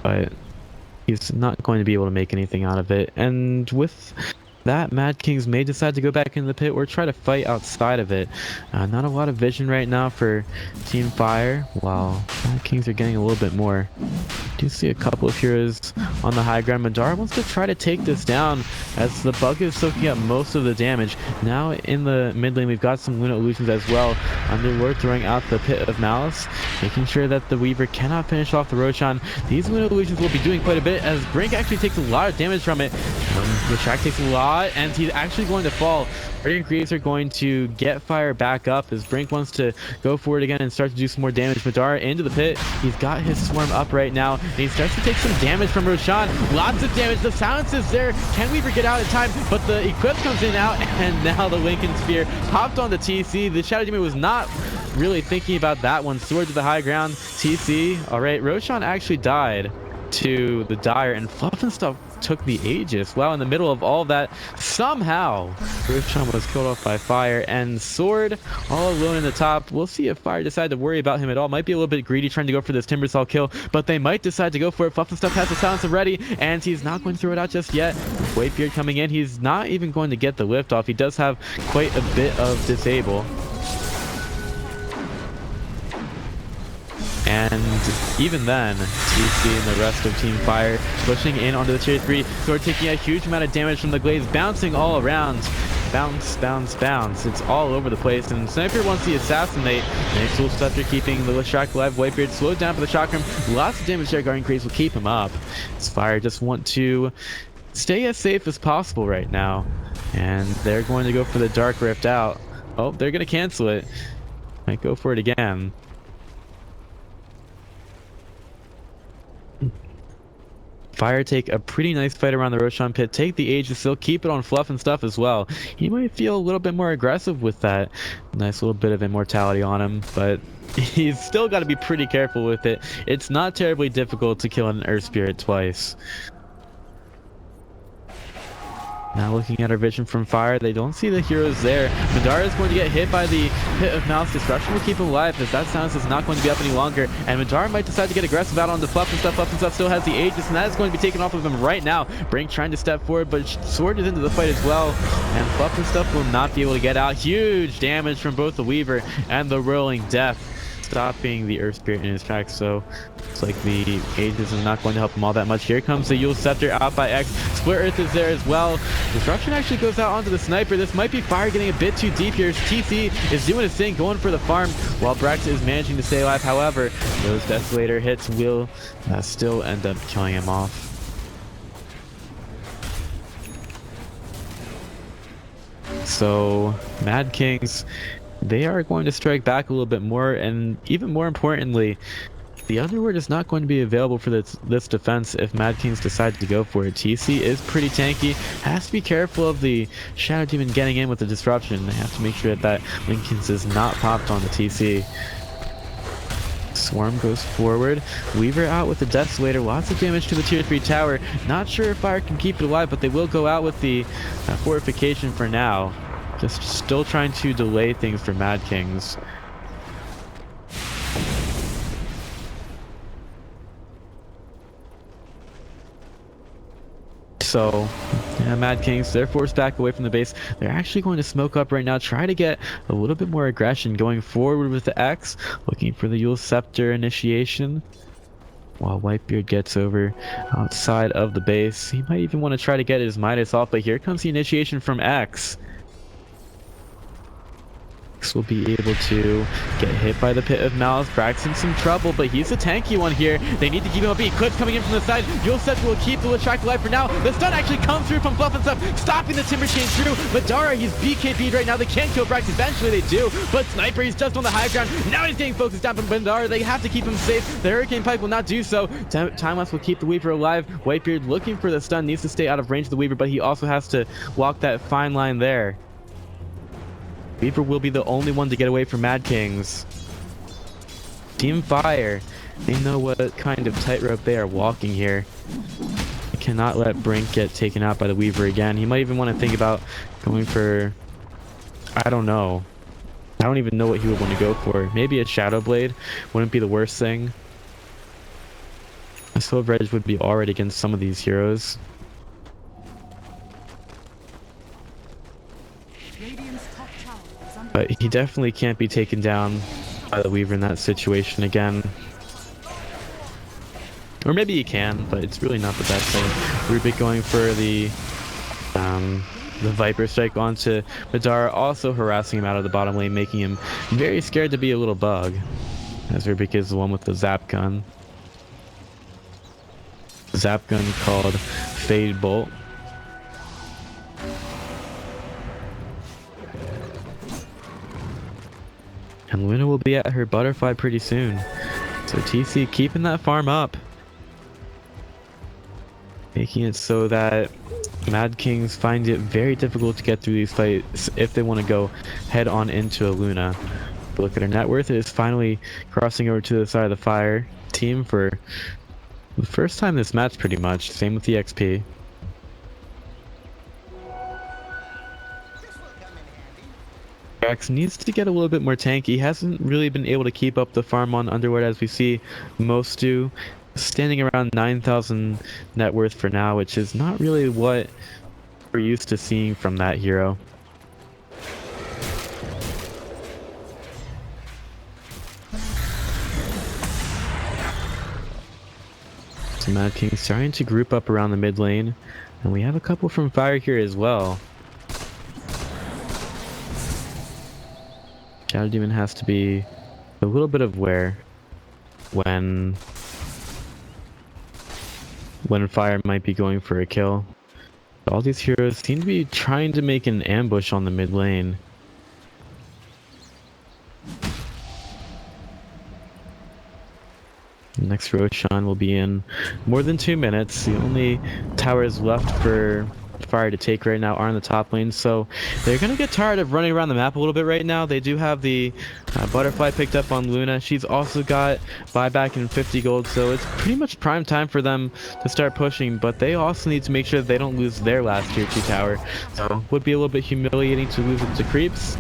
But he's not going to be able to make anything out of it. And with that, Mad Kings may decide to go back into the pit or try to fight outside of it. Not a lot of vision right now for Team Fire, while Mad Kings are getting a little bit more. Do see a couple of heroes on the high ground. Madara wants to try to take this down as the bug is soaking up most of the damage. Now in the mid lane, we've got some Luna Illusions as well. Underlord throwing out the Pit of Malice, making sure that the Weaver cannot finish off the Roshan. These Luna Illusions will be doing quite a bit as Brink actually takes a lot of damage from it. The Shack takes a lot, and he's actually going to fall. Guardian Graves are going to get Fire back up as Brink wants to go for it again and start to do some more damage. Madara into the pit. He's got his Swarm up right now, and he starts to take some damage from Roshan. Lots of damage. The silence is there. Can Weaver get out in time? But the Eclipse comes in out, and now the Lincoln Spear popped on the TC. The Shadow Demon was not really thinking about that one. Sword to the high ground. TC. All right, Roshan actually died to the Dire, and Fluff and stuff took the Aegis. Wow, in the middle of all of that, somehow Roshan was killed off by Fire, and Sword all alone in the top. We'll see if Fire decide to worry about him at all. Might be a little bit greedy trying to go for this Timbersaw kill, but they might decide to go for it. Fluff and stuff has the silencer ready, and he's not going to throw it out just yet. Wakebeard coming in. He's not even going to get the lift off. He does have quite a bit of disable. And even then, TC and the rest of Team Fire pushing in onto the tier 3. Sword taking a huge amount of damage from the Glaze, bouncing all around. Bounce, bounce, bounce. It's all over the place. And Sniper wants the Assassinate. Nice little Scepter keeping the Leshrac alive. Whitebeard slowed down for the Chakram. Lots of damage there. Guardian Graves will keep him up. As Fire just want to stay as safe as possible right now. And they're going to go for the Dark Rift out. Oh, they're going to cancel it. Might go for it again. Fire take a pretty nice fight around the Roshan pit, take the Aegis, still keep it on Fluff and stuff as well. He might feel a little bit more aggressive with that nice little bit of immortality on him, but he's still got to be pretty careful with it. It's not terribly difficult to kill an Earth Spirit twice. Now looking at our vision from Fire, they don't see the heroes there. Madara is going to get hit by the Pit of Malice. Disruption will keep him alive as that silence is not going to be up any longer. And Madara might decide to get aggressive out on the Fluff and stuff. Fluff and stuff still has the Aegis, and that is going to be taken off of him right now. Brink trying to step forward, but Sword is into the fight as well. And Fluff and stuff will not be able to get out. Huge damage from both the Weaver and the Rolling Death, stopping the Earth Spirit in his tracks. So it's like the Aegis is not going to help him all that much. Here comes the Yule Scepter out by X. Split Earth is there as well. Disruption actually goes out onto the Sniper. This might be Fire getting a bit too deep here. TC is doing his thing, going for the farm, while Brax is managing to stay alive. However, those Desolator hits will still end up killing him off. So Mad Kings, they are going to strike back a little bit more, and even more importantly, the Underworld is not going to be available for this defense if Mad Kings decide to go for it. TC is pretty tanky, has to be careful of the Shadow Demon getting in with the disruption. They have to make sure that Lincoln's is not popped on the TC. Swarm goes forward. Weaver out with the Desolator. Lots of damage to the tier 3 tower. Not sure if Fire can keep it alive, but they will go out with the fortification for now. Just still trying to delay things for Mad Kings. So, yeah, Mad Kings, they're forced back away from the base. They're actually going to smoke up right now, try to get a little bit more aggression, going forward with the X, looking for the Yule Scepter initiation. While Whitebeard gets over outside of the base. He might even want to try to get his Midas off, but here comes the initiation from X. Will be able to get hit by the Pit of Malice. Brax's in some trouble, but he's a tanky one here. They need to keep him up. Clips coming in from the side. Yule Scepter will keep the Lachak alive for now. The stun actually comes through from Fluff and stuff, stopping the Timber Chain through. Madara, he's BKB'd right now. They can't kill Brax. Eventually they do, but Sniper, he's just on the high ground. Now he's getting focused down from Madara. They have to keep him safe. The Hurricane Pipe will not do so. Time-lapse will keep the Weaver alive. Whitebeard looking for the stun, needs to stay out of range of the Weaver, but he also has to walk that fine line there. Weaver will be the only one to get away from Mad Kings. Team Fire, they know what kind of tightrope they are walking here. They cannot let Brink get taken out by the Weaver again. He might even want to think about going for, I don't know. I don't even know what he would want to go for. Maybe a Shadow Blade wouldn't be the worst thing. A Soul Reg would be alright against some of these heroes. But he definitely can't be taken down by the Weaver in that situation again. Or maybe he can, but it's really not the best thing. Rubik going for the Viper Strike onto Madara, also harassing him out of the bottom lane, making him very scared to be a little bug. As Rubik is the one with the Zap Gun. Zap Gun called Fade Bolt. And Luna will be at her butterfly pretty soon. So TC keeping that farm up. Making it so that Mad Kings find it very difficult to get through these fights if they want to go head on into a Luna. But look at her net worth. It is finally crossing over to the side of the Fire team for the first time this match pretty much. Same with the XP. Brax needs to get a little bit more tanky. He hasn't really been able to keep up the farm on Underworld as we see most do. Standing around 9,000 net worth for now, which is not really what we're used to seeing from that hero. So Mad King's starting to group up around the mid lane, and we have a couple from Fire here as well. Shadow Demon has to be a little bit aware when Fire might be going for a kill. All these heroes seem to be trying to make an ambush on the mid lane. Next Roshan will be in more than 2 minutes. The only towers left for Fire to take right now are in the top lane, so they're gonna get tired of running around the map a little bit right now. They do have the butterfly picked up on Luna. She's also got buyback and 50 gold, so it's pretty much prime time for them to start pushing, but they also need to make sure they don't lose their last tier 2 tower. So would be a little bit humiliating to lose it to creeps.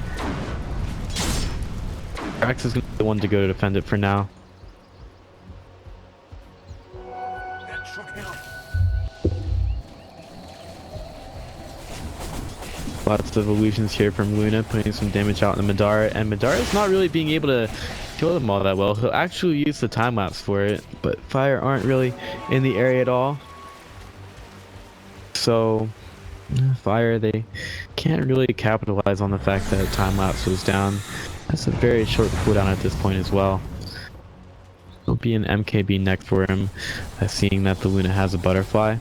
Brax is gonna be the one to go to defend it for now. Lots of illusions here from Luna, putting some damage out on the Madara, and Madara's not really being able to kill them all that well. He'll actually use the time-lapse for it, but Fire aren't really in the area at all. So, Fire, they can't really capitalize on the fact that time-lapse was down. That's a very short cooldown at this point as well. It'll be an MKB next for him, seeing that the Luna has a butterfly.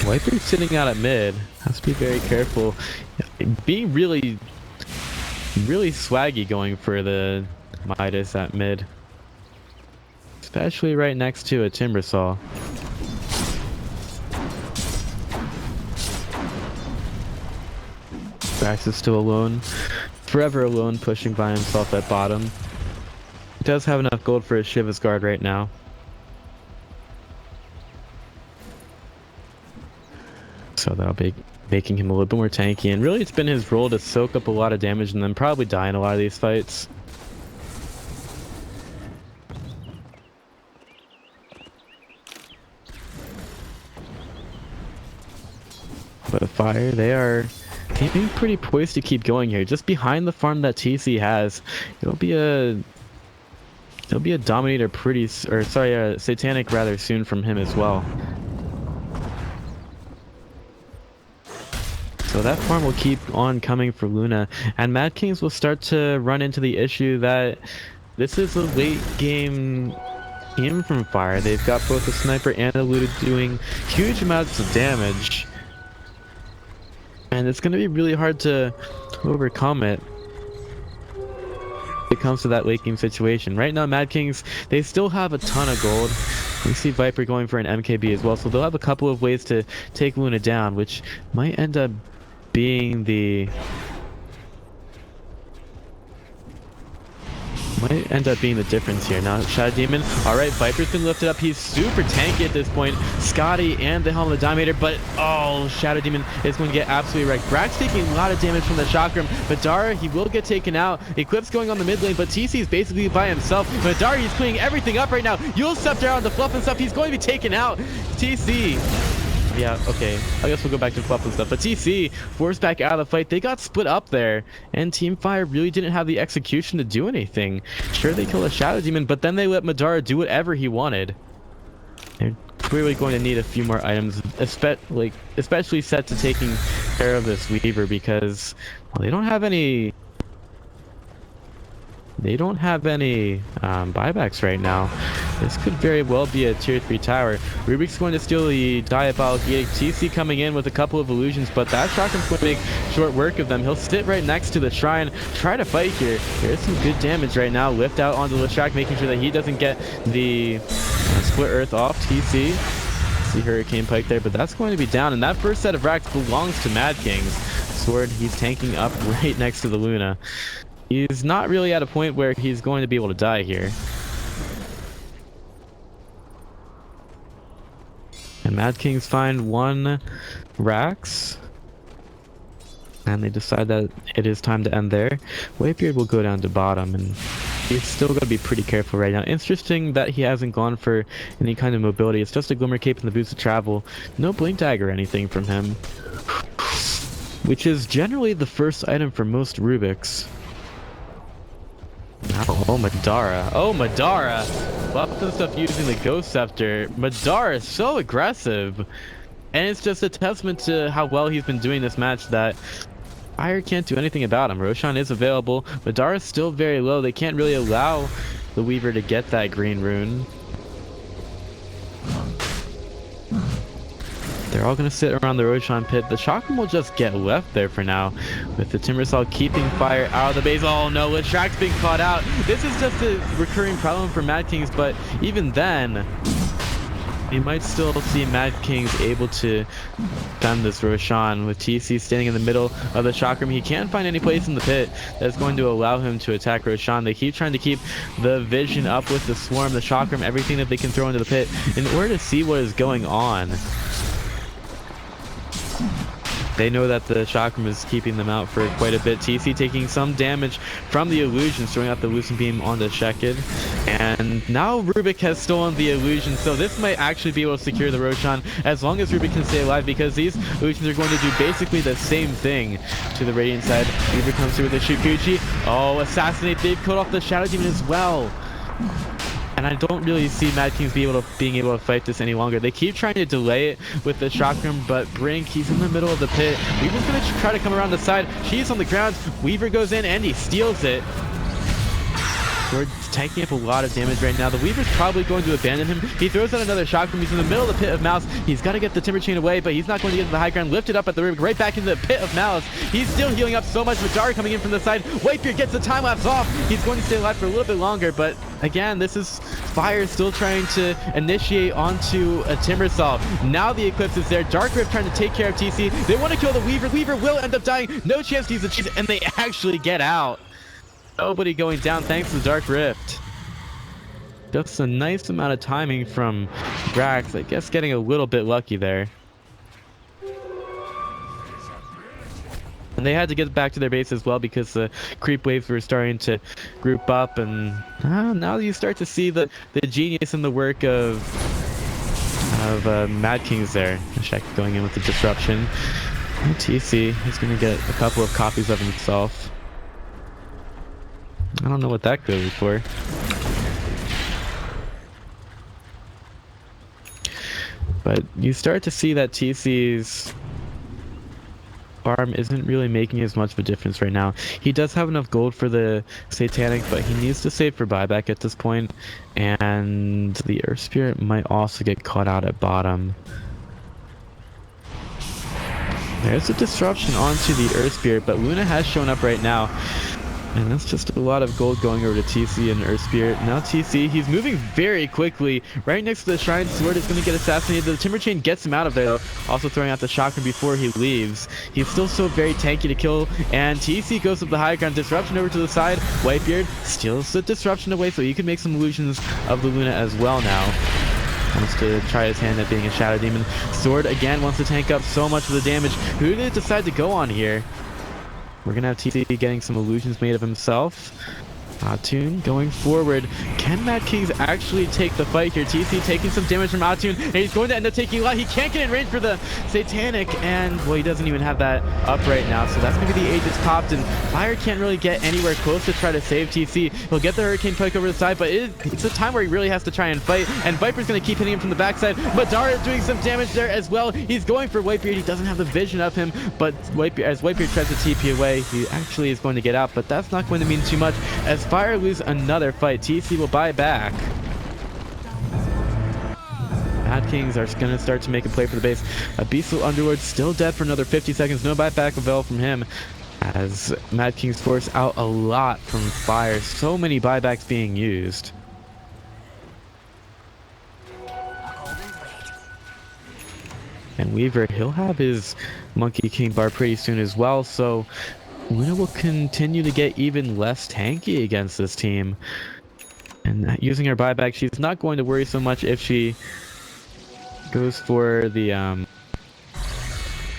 Viper sitting out at mid. Has to be very careful. Being really swaggy going for the Midas at mid. Especially right next to a Timbersaw. Brax is still alone. Forever alone, pushing by himself at bottom. He does have enough gold for his Shiva's Guard right now. So that'll be making him a little bit more tanky, and really it's been his role to soak up a lot of damage and then probably die in a lot of these fights. But Fire, they are being pretty poised to keep going here. Just behind the farm that TC has, it'll be a Dominator pretty, or sorry, a Satanic rather soon from him as well. So that farm will keep on coming for Luna, and Mad Kings will start to run into the issue that this is a late game team from Fire. They've got both a sniper and a looter doing huge amounts of damage, and it's going to be really hard to overcome it when it comes to that late game situation. Right now, Mad Kings, they still have a ton of gold. We see Viper going for an MKB as well, so they'll have a couple of ways to take Luna down, which might end up being the difference here. Now Shadow Demon, all right, Viper's been lifted up. He's super tanky at this point. Scotty and the Helm of the Dominator, but oh, Shadow Demon is going to get absolutely wrecked. Brack's taking a lot of damage from the chakram. Madara, he will get taken out. Eclipse going on the mid lane, but TC is basically by himself. Madara, he's cleaning everything up right now. Yule Scepter out on the Fluff and stuff. He's going to be taken out. TC. Yeah, okay. I guess we'll go back to Fluff and stuff. But TC forced back out of the fight. They got split up there, and Team Fire really didn't have the execution to do anything. Sure, they killed a Shadow Demon, but then they let Madara do whatever he wanted. They're clearly going to need a few more items, especially set to taking care of this Weaver, because well, they don't have any buybacks right now. This could very well be a tier 3 tower. Rubik's going to steal the Diabolic Edict. TC coming in with a couple of illusions, but that shotgun's going to make short work of them. He'll sit right next to the shrine, try to fight here. There's some good damage right now. Lift out onto the track, making sure that he doesn't get the split earth off. TC. See Hurricane Pike there, but that's going to be down, and that first set of racks belongs to Mad Kings. Sword, he's tanking up right next to the Luna. He's not really at a point where he's going to be able to die here. And Mad Kings find 1 Rax, and they decide that it is time to end there. Wavebeard will go down to bottom, and he's still going to be pretty careful right now. Interesting that he hasn't gone for any kind of mobility. It's just a Glimmer Cape and the boost of travel. No Blink Tag or anything from him, which is generally the first item for most Rubiks. Oh, Madara. Oh, Madara. Lots of stuff using the Ghost Scepter. Madara is so aggressive. And it's just a testament to how well he's been doing this match that Fire can't do anything about him. Roshan is available. Madara is still very low. They can't really allow the Weaver to get that green rune. They're all going to sit around the Roshan pit. The Chakram will just get left there for now, with the Timbersaw keeping Fire out of the base. Oh no, Leshrakt's being caught out. This is just a recurring problem for Mad Kings, but even then, we might still see Mad Kings able to defend this Roshan, with TC standing in the middle of the Chakram. He can't find any place in the pit that's going to allow him to attack Roshan. They keep trying to keep the vision up with the Swarm, the Chakram, everything that they can throw into the pit in order to see what is going on. They know that the Chakram is keeping them out for quite a bit. TC taking some damage from the illusions, throwing out the Lucent Beam onto Shekid. And now Rubik has stolen the illusion, so this might actually be able to secure the Roshan as long as Rubik can stay alive, because these illusions are going to do basically the same thing to the Radiant side. Weaver comes through with the Shukuchi. Oh, Assassinate. They've killed off the Shadow Demon as well. And I don't really see Mad Kings being able to fight this any longer. They keep trying to delay it with the Chakram, but Brink, he's in the middle of the pit. Weaver's going to try to come around the side. She's on the ground. Weaver goes in and he steals it. We're taking up a lot of damage right now. The Weaver's probably going to abandon him. He throws out another Chakram. He's in the middle of the pit of Malice. He's got to get the Timber Chain away, but he's not going to get to the high ground. Lifted up at the Rubik, right back into the pit of Malice. He's still healing up so much. Madara coming in from the side. Wapebeard gets the time lapse off. He's going to stay alive for a little bit longer, but again, this is Fire still trying to initiate onto a Timbersaw. Now the Eclipse is there. Dark Rift trying to take care of TC. They want to kill the Weaver. Weaver will end up dying. No chance to use the cheese, and they actually get out. Nobody going down thanks to the Dark Rift. Just a nice amount of timing from Brax. I guess getting a little bit lucky there. And they had to get back to their base as well because the creep waves were starting to group up, and now you start to see the genius in the work of Mad Kings there. Shaq going in with the disruption. TC is going to get a couple of copies of himself. I don't know what that goes for. But you start to see that TC's farm isn't really making as much of a difference right now. He does have enough gold for the Satanic, but he needs to save for buyback at this point. And the Earth Spirit might also get caught out at bottom. There's a disruption onto the Earth Spirit, but Luna has shown up right now. And that's just a lot of gold going over to TC and Earth Spirit. Now TC, he's moving very quickly. Right next to the Shrine, Sword is going to get assassinated. The Timber Chain gets him out of there, though. Also throwing out the Chakra before he leaves. He's still so very tanky to kill. And TC goes up the high ground. Disruption over to the side. Whitebeard steals the Disruption away, so he can make some illusions of the Luna as well now. Wants to try his hand at being a Shadow Demon. Sword again wants to tank up so much of the damage. Who did it decide to go on here? We're going to have TC getting some illusions made of himself. Atun going forward. Can Mad Kings actually take the fight here? TC taking some damage from Atun, and he's going to end up taking a lot. He can't get in range for the Satanic, and well, he doesn't even have that up right now, so that's maybe the Aegis popped, and Fire can't really get anywhere close to try to save TC. He'll get the Hurricane Pike over the side, but it's a time where he really has to try and fight, and Viper's going to keep hitting him from the backside. Madara is doing some damage there as well. He's going for Whitebeard. He doesn't have the vision of him, but as Whitebeard tries to TP away, he actually is going to get out, but that's not going to mean too much. As Fire lose another fight, TC will buy back. Mad Kings are going to start to make a play for the base. Abyssal Underlord still dead for another 50 seconds. No buyback available from him, as Mad Kings force out a lot from Fire. So many buybacks being used. And Weaver, he'll have his Monkey King bar pretty soon as well, so Luna will continue to get even less tanky against this team. And using her buyback, she's not going to worry so much if she goes for the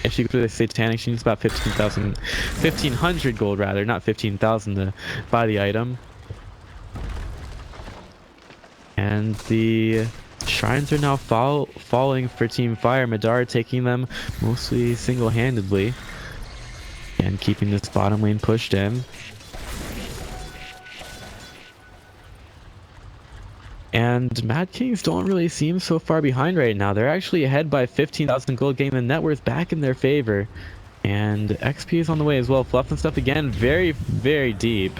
Satanic. She needs about 1500 gold rather, not 15,000 to buy the item. And the Shrines are now falling for Team Fire. Madara taking them mostly single-handedly. And keeping this bottom lane pushed in. And Mad Kings don't really seem so far behind right now. They're actually ahead by 15,000 gold, getting the net worth back in their favor. And XP is on the way as well. Fluff and stuff again, very, very deep.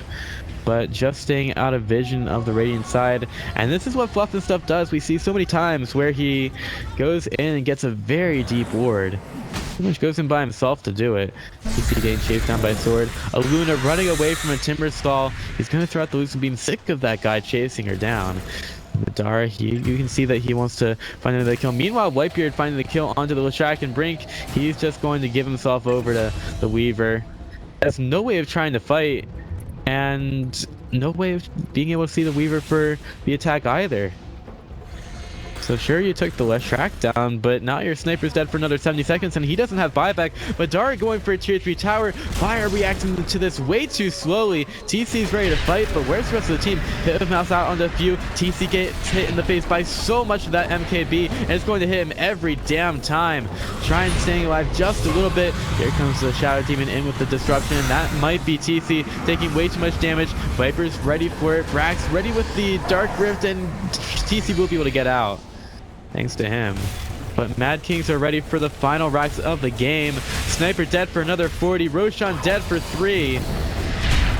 But just staying out of vision of the Radiant side. And this is what Fluff and stuff does. We see so many times where he goes in and gets a very deep ward. Pretty much goes in by himself to do it. TC getting chased down by Sword. A Luna running away from a Timber Stall. He's going to throw out the Lucid Beam, sick of that guy chasing her down. Madara, you can see that he wants to find another kill. Meanwhile, Whitebeard finding the kill onto the Lashakin Brink. He's just going to give himself over to the Weaver. Has no way of trying to fight, and no way of being able to see the Weaver for the attack either. So sure, you took the left track down, but now your sniper's dead for another 70 seconds, and he doesn't have buyback. Madara going for a tier 3 tower. Fire reacting to this way too slowly. TC's ready to fight, but where's the rest of the team? Hit of mouse out onto a few. TC gets hit in the face by so much of that MKB, and it's going to hit him every damn time. Trying staying alive just a little bit. Here comes the Shadow Demon in with the disruption, and that might be TC taking way too much damage. Viper's ready for it. Brax ready with the Dark Rift, and TC will be able to get out, thanks to him. But Mad Kings are ready for the final racks of the game. Sniper dead for another 40. Roshan dead for 3.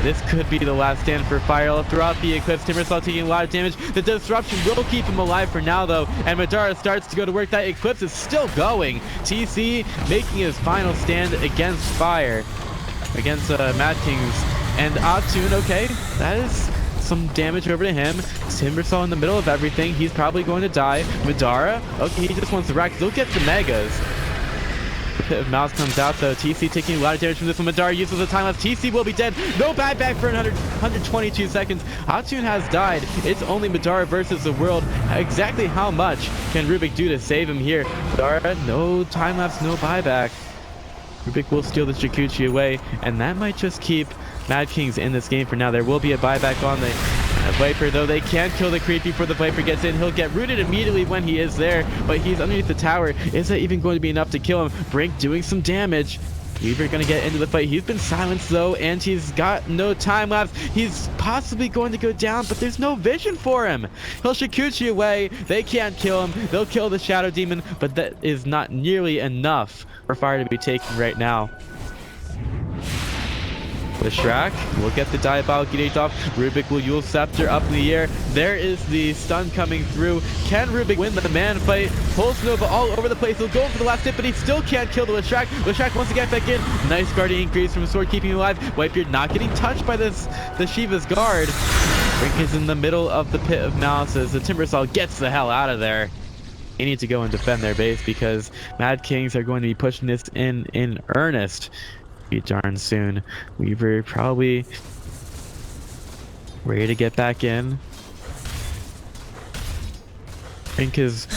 This could be the last stand for Fire. Throughout the Eclipse, Timbersaw taking a lot of damage. The disruption will keep him alive for now, though. And Madara starts to go to work. That Eclipse is still going. TC making his final stand against Fire. Against Mad Kings. And Atun, okay, that is some damage over to him. Timbersaw in the middle of everything. He's probably going to die. Madara, okay, he just wants to rack. He'll get the megas. The Pit of Mouse comes out though. TC taking a lot of damage from this one. Madara uses the time left. TC will be dead. No buyback for 122 seconds. Atun has died. It's only Madara versus the world. Exactly how much can Rubik do to save him here? Madara, no time lapse, no buyback. Rubik will steal the Chikuchi away, and that might just keep Mad Kings in this game for now. There will be a buyback on the The Viper, though, they can kill the creep before the Viper gets in. He'll get rooted immediately when he is there, but he's underneath the tower. Is that even going to be enough to kill him? Brink doing some damage. Weaver gonna get into the fight. He's been silenced though, and he's got no time lapse. He's possibly going to go down, but there's no vision for him. He'll Shikuchi away. They can't kill him. They'll kill the Shadow Demon, but that is not nearly enough for Fire to be taken right now. The Shrek will get the Diabolic Edict off. Rubik will Yule Scepter up in the air. There is the stun coming through. Can Rubik win the man fight? Pulse Nova all over the place. He'll go for the last hit, but he still can't kill the Leshrac. Leshrac wants to get back in. Nice guardian increase from Sword, keeping him alive. Whitebeard not getting touched by the Shiva's guard. Brink is in the middle of the Pit of Malice as the Timbersaw gets the hell out of there. They need to go and defend their base because Mad Kings are going to be pushing this in earnest. Darn soon. Weaver probably ready to get back in. Brink has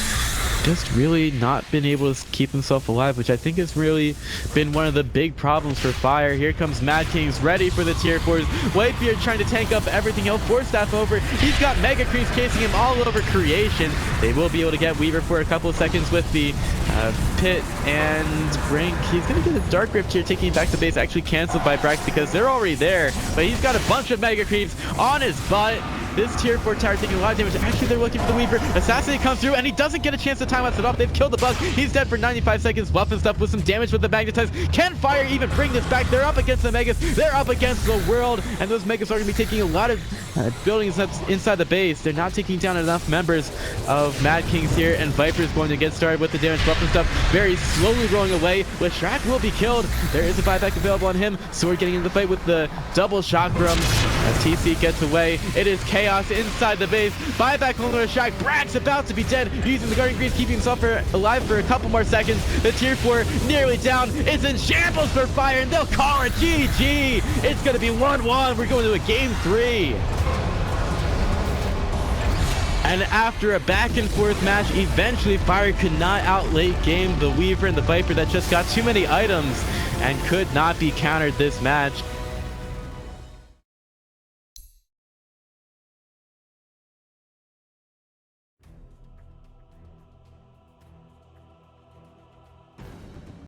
just really not been able to keep himself alive, which I think has really been one of the big problems for Fire. Here comes Mad Kings ready for the tier 4s. Whitebeard trying to tank up everything. He'll force staff over. He's got Mega Creeps chasing him all over creation. They will be able to get Weaver for a couple of seconds with the Pit and Brink. He's going to get a Dark Rift here, taking back the base, actually canceled by Brax because they're already there, but he's got a bunch of Mega Creeps on his butt. This tier 4 tower taking a lot of damage. Actually, they're looking for the Weaver. Assassinate comes through, and he doesn't get a chance to time lapse it off. They've killed the bug. He's dead for 95 seconds. Buff and stuff with some damage with the Magnetize. Can Fire even bring this back? They're up against the Megas. They're up against the world, and those Megas are going to be taking a lot of buildings that's inside the base. They're not taking down enough members of Mad Kings here, and Viper's going to get started with the damage buff and stuff. Very slowly rolling away. Leshrac will be killed. There is a buyback available on him. Sword getting into the fight with the double chakram. As TC gets away, it is chaos inside the base. Buyback on Leshrac. Brax about to be dead, using the Guardian Grease, keeping himself alive for a couple more seconds. The tier 4 nearly down. It's in shambles for Fire, and they'll call it GG. It's going to be 1-1. We're going to a game 3. And after a back and forth match, eventually Fire could not outlate game the Weaver and the Viper that just got too many items and could not be countered this match.